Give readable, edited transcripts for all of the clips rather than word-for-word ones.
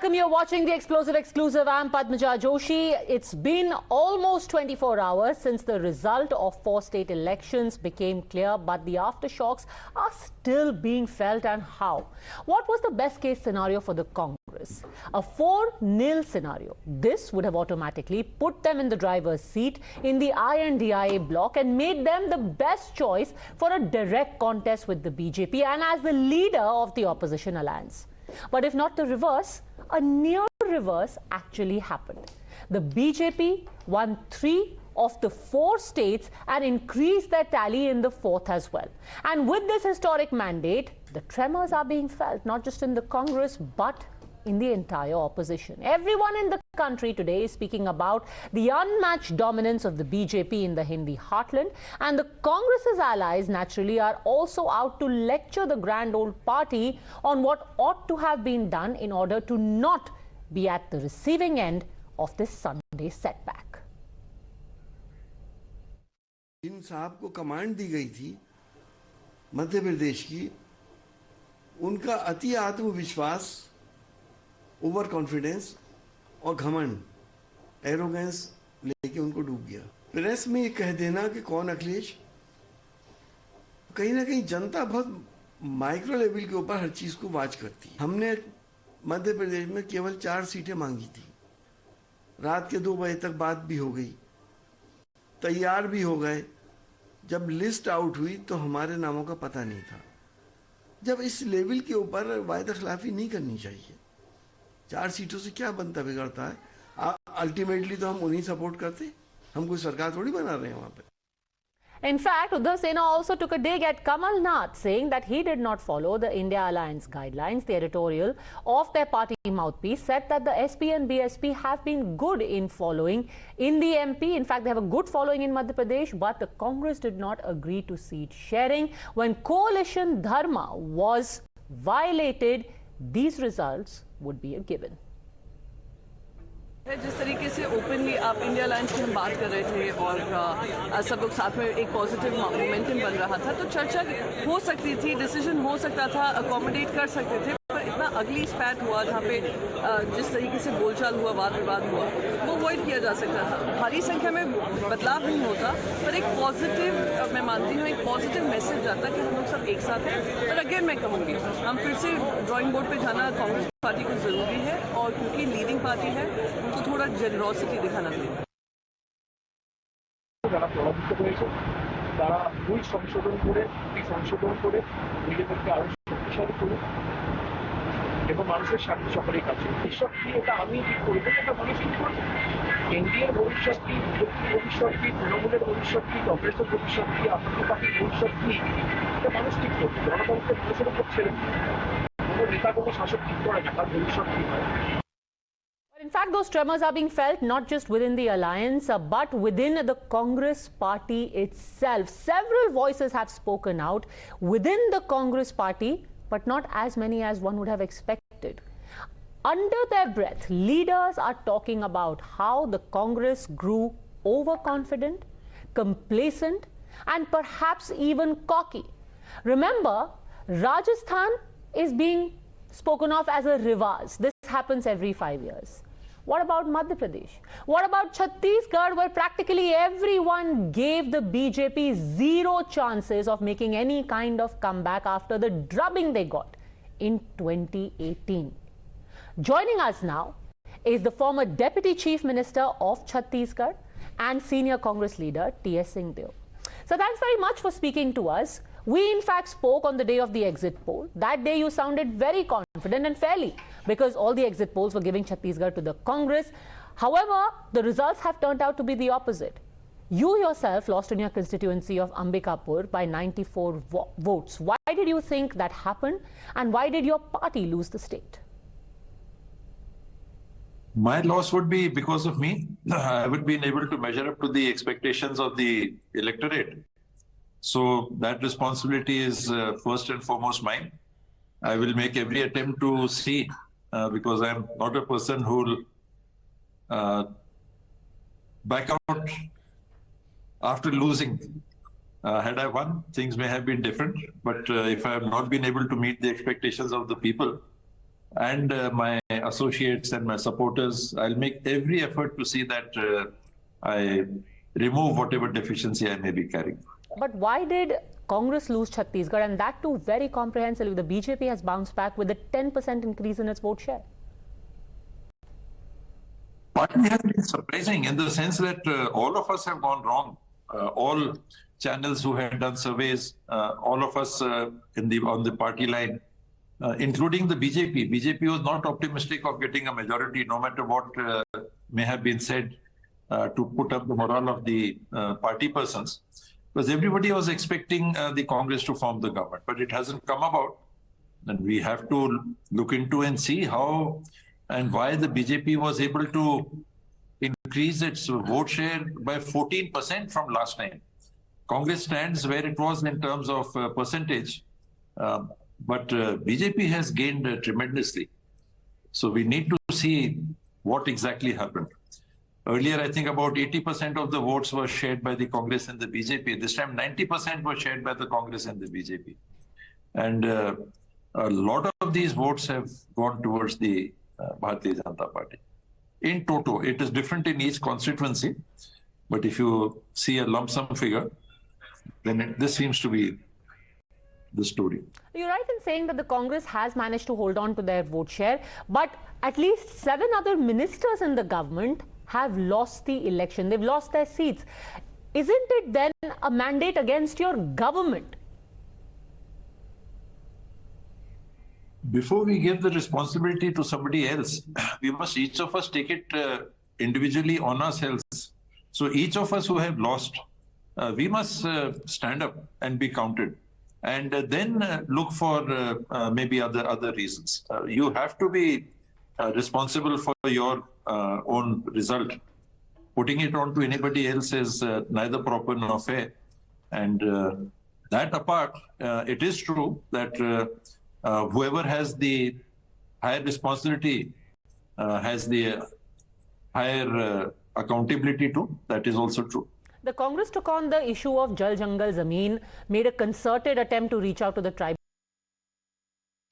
welcome. You're watching the Explosive Exclusive. I'm Padmaja Joshi. It's been almost 24 hours since the result of 4 state elections became clear, but the aftershocks are still being felt. And how? What was the best case scenario for the Congress? A 4-0 scenario. This would have automatically put them in the driver's seat in the I.N.D.I.A bloc and made them the best choice for a direct contest with the BJP and as the leader of the opposition alliance. But if not the reverse, a near reverse actually happened. The BJP won 3 of the 4 states and increased their tally in the 4th as well. And with this historic mandate, the tremors are being felt not just in the Congress but in the entire opposition. Everyone in the country today is speaking about the unmatched dominance of the BJP in the Hindi heartland, and the Congress's allies naturally are also out to lecture the grand old party on what ought to have been done in order to not be at the receiving end of this Sunday setback. इन साहब को command दी गई थी मध्य प्रदेश की, उनका अति आत्मविश्वास, over confidence और घमंड, एरोगेंस लेके उनको डूब गया। प्रेस में ये कह देना कि कौन अखिलेश, कहीं ना कहीं जनता बहुत माइक्रो लेवल के ऊपर हर चीज को वाच करती है। हमने मध्य प्रदेश में केवल 4 सीटें मांगी थी, रात के 2 बजे तक बात भी हो गई, तैयार भी हो गए। जब लिस्ट आउट हुई तो हमारे नामों का पता नहीं था। जब इस लेवल के ऊपर वायदा खिलाफी नहीं करनी चाहिए। 4 सीटों से क्या बनता बिगड़ता है? अल्टीमेटली तो हम उन्हीं सपोर्ट करते, हम कोई सरकार थोड़ी बना रहे हैं वहां पे। In fact, Uddhav Sena also took a dig at Kamal Nath, saying that he did not follow the I.N.D.I.A Alliance guidelines. The editorial of their party mouthpiece said that the SP and BSP have been good in following in the MP. In fact, they have a good following in Madhya Pradesh, but the Congress did not agree to seat sharing. When coalition dharma was violated, these results would be a given. जिस तरीके से openly आप India alliance की हम बात कर रहे थे और सब लोग साथ में एक पॉजिटिव मोमेंटम बन रहा था, तो चर्चा हो सकती थी, डिसीजन हो सकता था, अकोमोडेट कर सकते थे, पर इतना अगली स्पैट हुआ जहाँ पे जिस तरीके से बोलचाल हुआ, वाद विवाद हुआ, वो अवॉइड किया जा सकता था। भारी संख्या में बदलाव नहीं होता, पर एक पॉजिटिव, मैं मानती हूँ, एक पॉजिटिव मैसेज जाता कि हम लोग सब एक साथ हैं। और अगेन मैं कहूँगी, हम फिर से ड्राइंग बोर्ड पे जाना कांग्रेस पार्टी को जरूरी है, और क्योंकि लीडिंग पार्टी है उनको थोड़ा जेनरॉसिटी दिखाना चाहिए। যারা প্রভাবিত হয়েছে তারা ভুল সংশোধন করে নিজেদেরকে আরো শক্তিশালী করে এবং মানুষের স্বার্থে সকলেই কাছে ভবিষ্যৎ কি এটা আমি ঠিক করবো, এটা মানুষ ঠিক করবে। এনডিএর ভবিষ্যৎ কি, বিজেপির ভবিষ্যৎ কি, তৃণমূলের ভবিষ্যৎ কি, কংগ্রেসের ভবিষ্যৎ কি, আপনার পার্টির ভবিষ্যৎ কি, এটা মানুষ ঠিক করবে। জনগণকে মানুষের উপর ছেড়ে কোনো নেতা কোনো শাসক ঠিক করে না তার ভবিষ্যৎ কি হয়। In fact, those tremors are being felt not just within the alliance, but within the Congress party itself. Several voices have spoken out within the Congress party, but not as many as one would have expected. Under their breath, leaders are talking about how the Congress grew overconfident, complacent, and perhaps even cocky. Remember, Rajasthan is being spoken of as a rivaz. This happens every 5 years. What about Madhya Pradesh? What about Chhattisgarh, where practically everyone gave the BJP 0 chances of making any kind of comeback after the drubbing they got in 2018? Joining us now is the former Deputy Chief Minister of Chhattisgarh and senior Congress leader T S Singh Deo. So thanks very much for speaking to us. We in fact spoke on the day of the exit poll. That day you sounded very confident and fairly because all the exit polls were giving Chhattisgarh to the Congress. However, the results have turned out to be the opposite. You yourself lost in your constituency of Ambikapur by 94 votes. Why did you think that happened, and why did your party lose the state? My loss would be because of me. I would be able to measure up to the expectations of the electorate. So that responsibility is first and foremost mine. I will make every attempt to see, because I am not a person who will back out after losing. Had I won, things may have been different. But if I have not been able to meet the expectations of the people, and my associates and my supporters, I'll make every effort to see that I remove whatever deficiency I may be carrying. But why did Congress lose Chhattisgarh, and that too very comprehensively? The BJP has bounced back with a 10% increase in its vote share. Partly has been surprising in the sense that all of us have gone wrong. All channels who had done surveys, all of us on the party line, including the BJP. BJP was not optimistic of getting a majority, no matter what may have been said to put up the morale of the party persons. Because everybody was expecting the Congress to form the government, but it hasn't come about. And we have to look into and see how and why the BJP was able to increase its vote share by 14% from last time. Congress stands where it was in terms of percentage, but BJP has gained tremendously. So we need to see what exactly happened. Earlier, I think about 80% of the votes were shared by the Congress and the BJP. This time, 90% were shared by the Congress and the BJP. And a lot of these votes have gone towards the Bharatiya Janata Party. In toto, it is different in each constituency. But if you see a lump sum figure, then this seems to be the story. You're right in saying that the Congress has managed to hold on to their vote share, but at least 7 other ministers in the government have lost the election. They've lost their seats. Isn't it then a mandate against your government? Before we give the responsibility to somebody else, we must each of us take it individually on ourselves. So each of us who have lost, we must stand up and be counted, and then look for maybe other reasons. You have to be responsible for your own result. Putting it on to anybody else is neither proper nor fair. And that apart, it is true that whoever has the higher responsibility has the higher accountability too. That is also true. The Congress took on the issue of Jal Jangal Zameen, made a concerted attempt to reach out to the tribal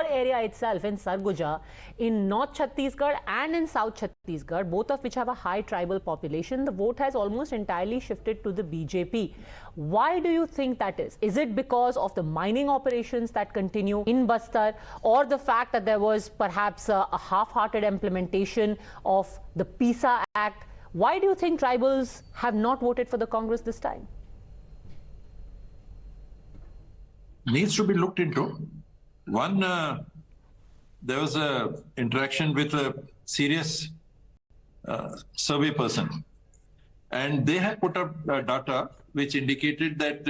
area itself in Sarguja, in North Chhattisgarh and in South Chhattisgarh, both of which have a high tribal population. The vote has almost entirely shifted to the BJP. Why do you think that is? Is it because of the mining operations that continue in Bastar, or the fact that there was perhaps a half-hearted implementation of the PISA Act? Why do you think tribals have not voted for the Congress this time? Needs to be looked into. One, there was a interaction with a serious survey person, and they had put up data which indicated that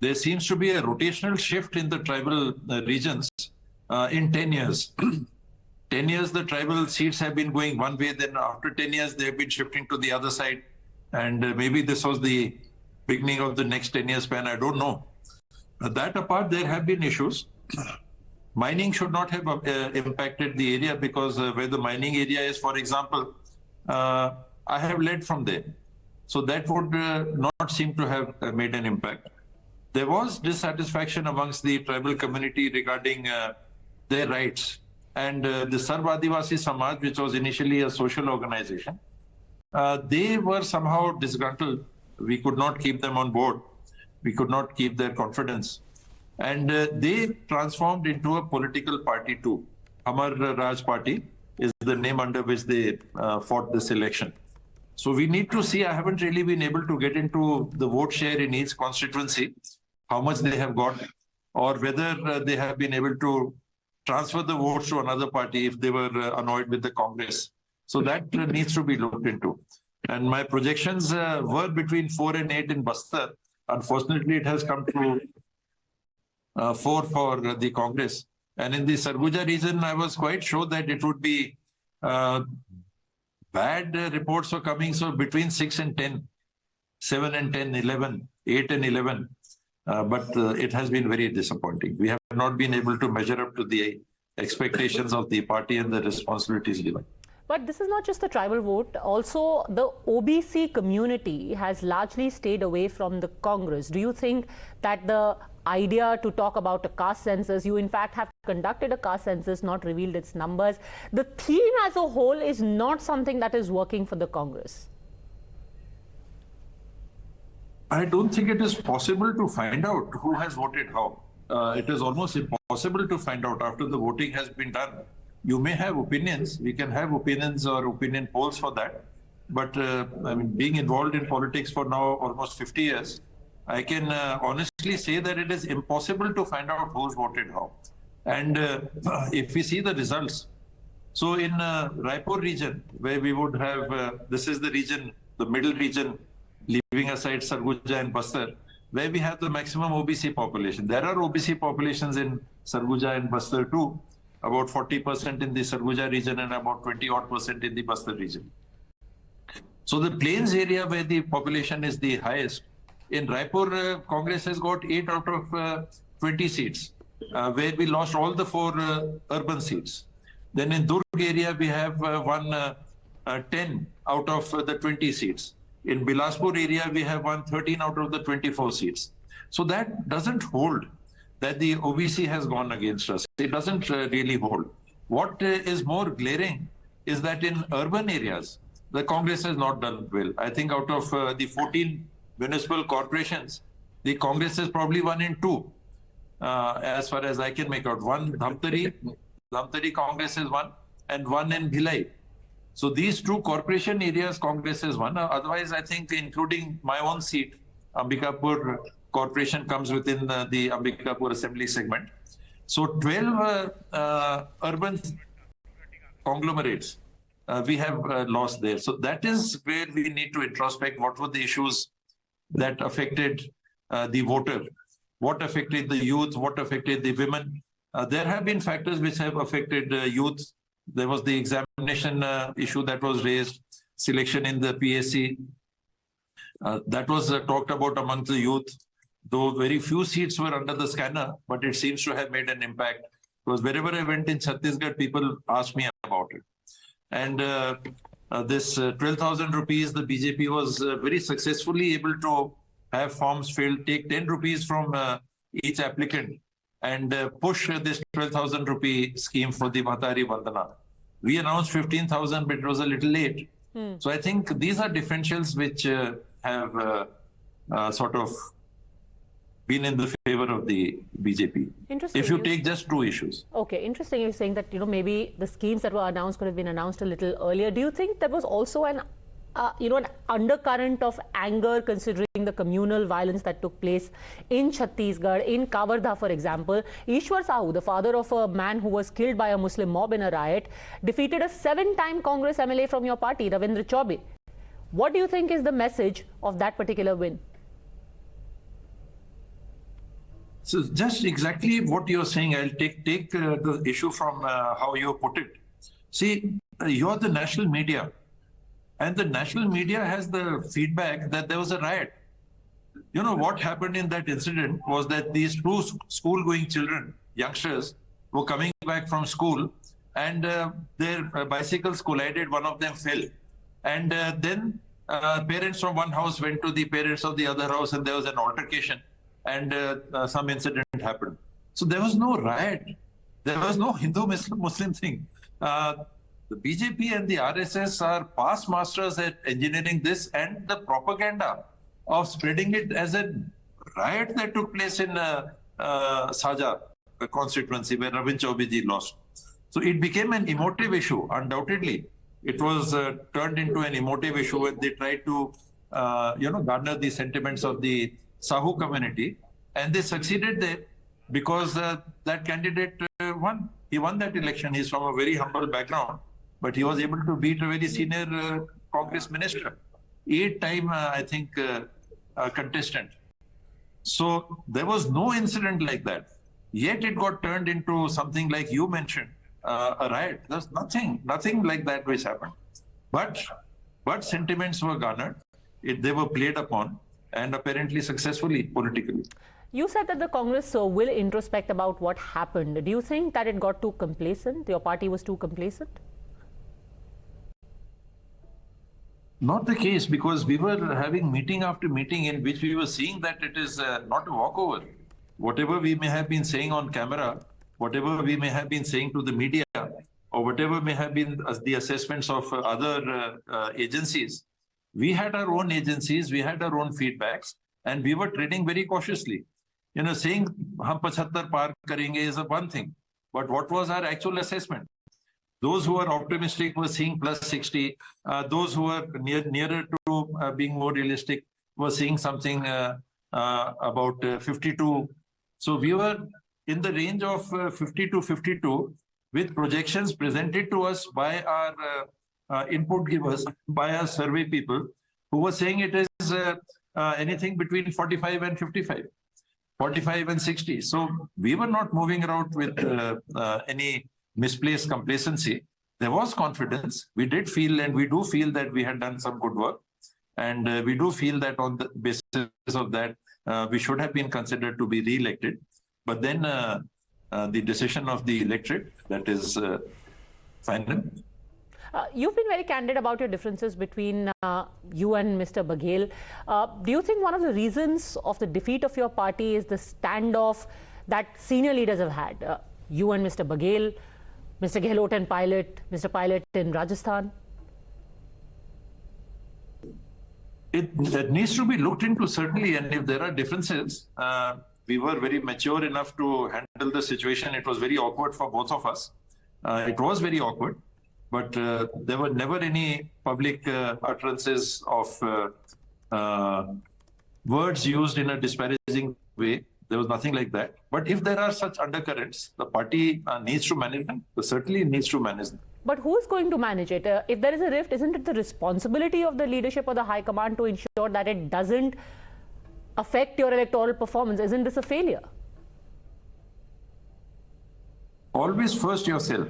there seems to be a rotational shift in the tribal regions in 10 years. 10 years, the tribal seats have been going one way, then after 10 years, they have been shifting to the other side. And maybe this was the beginning of the next 10-year span, I don't know. That apart, there have been issues. Mining should not have impacted the area, because where the mining area is, for example, I have led from there. So that would not seem to have made an impact. There was dissatisfaction amongst the tribal community regarding their rights. And the Sarv Adivasi Samaj, which was initially a social organization, they were somehow disgruntled. We could not keep them on board. We could not keep their confidence. And they transformed into a political party too. Amar Raj Party is the name under which they fought this election. So we need to see, I haven't really been able to get into the vote share in each constituency, how much they have got, or whether they have been able to transfer the votes to another party if they were annoyed with the Congress. So that needs to be looked into. And my projections were between 4 and 8 in Bastar. Unfortunately, it has come to 4 for the Congress. And in the Sarguja region, I was quite sure that it would be bad reports were coming. So between 6 and 10, 7 and 10, 11, 8 and 11. But it has been very disappointing. We have not been able to measure up to the expectations of the party and the responsibilities given. But this is not just the tribal vote. Also, the OBC community has largely stayed away from the Congress. Do you think that the idea to talk about a caste census. You in fact have conducted a caste census, not revealed its numbers. The theme as a whole is not something that is working for the Congress. I don't think it is possible to find out who has voted how. It is almost impossible to find out after the voting has been done. You may have opinions. We can have opinions or opinion polls for that. But I mean, being involved in politics for now almost 50 years, I can honestly say that it is impossible to find out who's voted how. And if we see the results, so in Raipur region, where we would have, this is the region, the middle region, leaving aside Sarguja and Bastar, where we have the maximum OBC population. There are OBC populations in Sarguja and Bastar too, about 40% in the Sarguja region and about 20% in the Bastar region. So the plains area where the population is the highest, in Raipur, Congress has got 8 out of 20 seats, where we lost all the 4 urban seats. Then in Durg area, we have won 10 out of the 20 seats. In Bilaspur area, we have won 13 out of the 24 seats. So that doesn't hold, that the OBC has gone against us. It doesn't really hold. What is more glaring is that in urban areas, the Congress has not done well. I think out of the 14 municipal corporations, the Congress has probably won in 2, as far as I can make out. One, Dhamtari Congress has won, and one in Bhilai. So these 2 corporation areas Congress has won. Otherwise, I think including my own seat, Ambikapur Corporation comes within the Ambikapur Assembly segment. So 12 urban conglomerates we have lost there. So that is where we need to introspect what were the issues that affected the voter, what affected the youth, what affected the women. There have been factors which have affected youth. There was the examination issue that was raised, selection in the PSC. That was talked about among the youth, though very few seats were under the scanner, but it seems to have made an impact. Because wherever I went in Chhattisgarh, people asked me about it. And this 12,000 rupees, the BJP was very successfully able to have forms filled, take 10 rupees from each applicant and push this 12,000 rupee scheme for the Bhatari Vandana. We announced 15,000, but it was a little late. So I think these are differentials which have sort of been in the favor of the BJP. Interesting. If you take just 2 issues. Okay, interesting. You're saying that, maybe the schemes that were announced could have been announced a little earlier. Do you think there was also an an undercurrent of anger considering the communal violence that took place in Chhattisgarh, in Kavardha, for example? Ishwar Sahu, the father of a man who was killed by a Muslim mob in a riot, defeated a 7-time Congress MLA from your party, Ravindra Chaubey. What do you think is the message of that particular win? So just exactly what you're saying, I'll take the issue from how you put it. See, you're the national media. And the national media has the feedback that there was a riot. You know, what happened in that incident was that these 2 school-going children, youngsters, were coming back from school and their bicycles collided, one of them fell. And then parents from one house went to the parents of the other house and there was an altercation and some incident happened. So there was no riot. There was no Hindu-Muslim thing. The BJP and the RSS are past masters at engineering this and the propaganda of spreading it as a riot that took place in Saja constituency where Ravindra Chaubey lost. So it became an emotive issue, undoubtedly. It was turned into an emotive issue when they tried to, garner the sentiments of the Sahu community. And they succeeded there because that candidate won. He won that election. He's from a very humble background. But he was able to beat a very senior Congress minister, 8-time, I think, contestant. So there was no incident like that. Yet it got turned into something like you mentioned, a riot. There's nothing like that which happened. But sentiments were garnered, they were played upon, and apparently successfully politically. You said that the Congress will introspect about what happened. Do you think that it got too complacent? Your party was too complacent? Not the case, because we were having meeting after meeting in which we were seeing that it is not a walkover. whatever we may have been saying on camera, whatever we may have been saying to the media, or whatever may have been the assessments of other agencies, we had our own agencies, we had our own feedbacks, and we were treading very cautiously. You know, saying hum 75 par karenge is one thing, but what was our actual assessment? Those who are optimistic were seeing plus 60. Those who are nearer to being more realistic were seeing something about 52. So we were in the range of 50 to 52 with projections presented to us by our input givers, by our survey people, who were saying it is anything between 45 and 55, 45 and 60. So we were not moving around with any misplaced complacency. There was confidence. We did feel, and we do feel, that we had done some good work. And we do feel that on the basis of that, we should have been considered to be re-elected. But then the decision of the electorate, that is final. You've been very candid about your differences between you and Mr. Baghel. Do you think one of the reasons of the defeat of your party is the standoff that senior leaders have had? You and Mr. Baghel, Mr. Gehlot and Mr. Pilot in Rajasthan? It needs to be looked into, certainly, and if there are differences, we were very mature enough to handle the situation. It was very awkward for both of us. It was very awkward, but there were never any public utterances of words used in a disparaging way. There was nothing like that. But if there are such undercurrents, the party needs to manage them. Certainly needs to manage them. But who is going to manage it? If there is a rift, isn't it the responsibility of the leadership or the high command to ensure that it doesn't affect your electoral performance? Isn't this a failure? Always first yourself.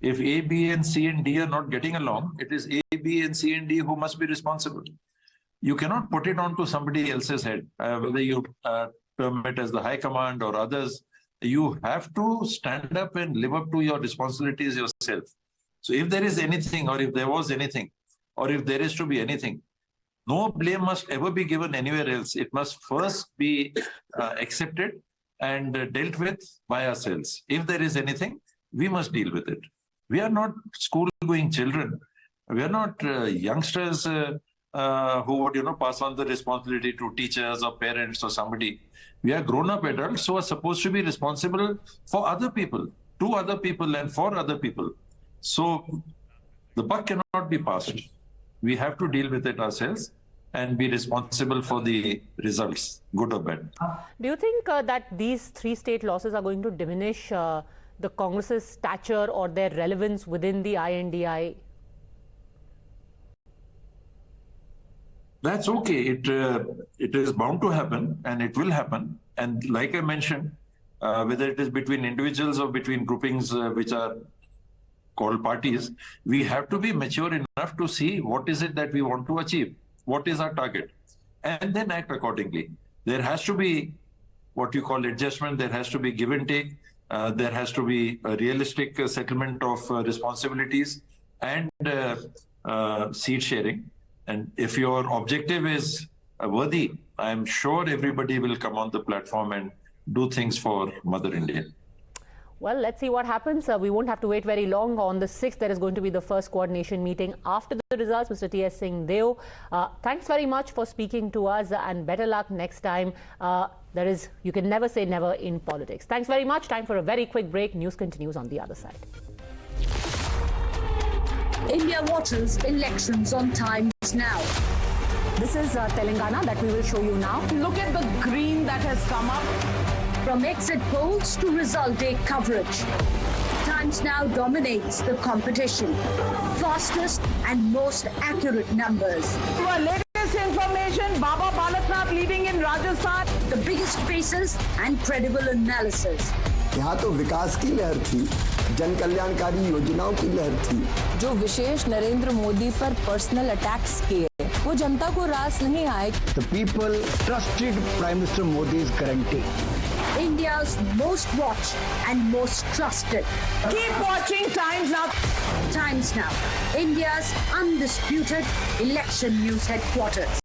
If A, B, and C and D are not getting along, it is A, B, and C and D who must be responsible. You cannot put it onto somebody else's head, whether you term it as the high command or others. You have to stand up and live up to your responsibilities yourself. So if there is anything, or if there was anything, or if there is to be anything, no blame must ever be given anywhere else. It must first be accepted and dealt with by ourselves. If there is anything, we must deal with it. We are not school-going children. We are not youngsters who would, pass on the responsibility to teachers or parents or somebody. We are grown-up adults who are supposed to be responsible for other people, to other people, and for other people. So the buck cannot be passed. We have to deal with it ourselves and be responsible for the results, good or bad. Do you think that these 3 state losses are going to diminish the Congress's stature or their relevance within the I.N.D.I.A? That's okay. It is bound to happen, and it will happen. And like I mentioned, whether it is between individuals or between groupings which are called parties, we have to be mature enough to see what is it that we want to achieve, what is our target, and then act accordingly. There has to be what you call adjustment, there has to be give and take, there has to be a realistic settlement of responsibilities and seat sharing. And if your objective is worthy, I'm sure everybody will come on the platform and do things for Mother India. Well, let's see what happens. We won't have to wait very long. On the 6th, there is going to be the first coordination meeting after the results. Mr. T S Singh Deo, thanks very much for speaking to us, and better luck next time. You can never say never in politics. Thanks very much. Time for a very quick break. News continues on the other side. India watches elections on Times Now. This is Telangana that we will show you now. Look at the green that has come up. From exit polls to result day coverage, Times Now dominates the competition. Fastest and most accurate numbers. For latest information, Baba Balaknath leading in Rajasthan. The biggest faces and credible analysis. यहाँ तो विकास की लहर थी, जन कल्याणकारी योजनाओं की लहर थी। जो विशेष नरेंद्र मोदी पर पर्सनल अटैक्स किए, वो जनता को रास नहीं आए। The people trusted Prime Minister Modi's guarantee. India's most watched and most trusted. Keep watching Times Now. Times Now, India's undisputed election news headquarters.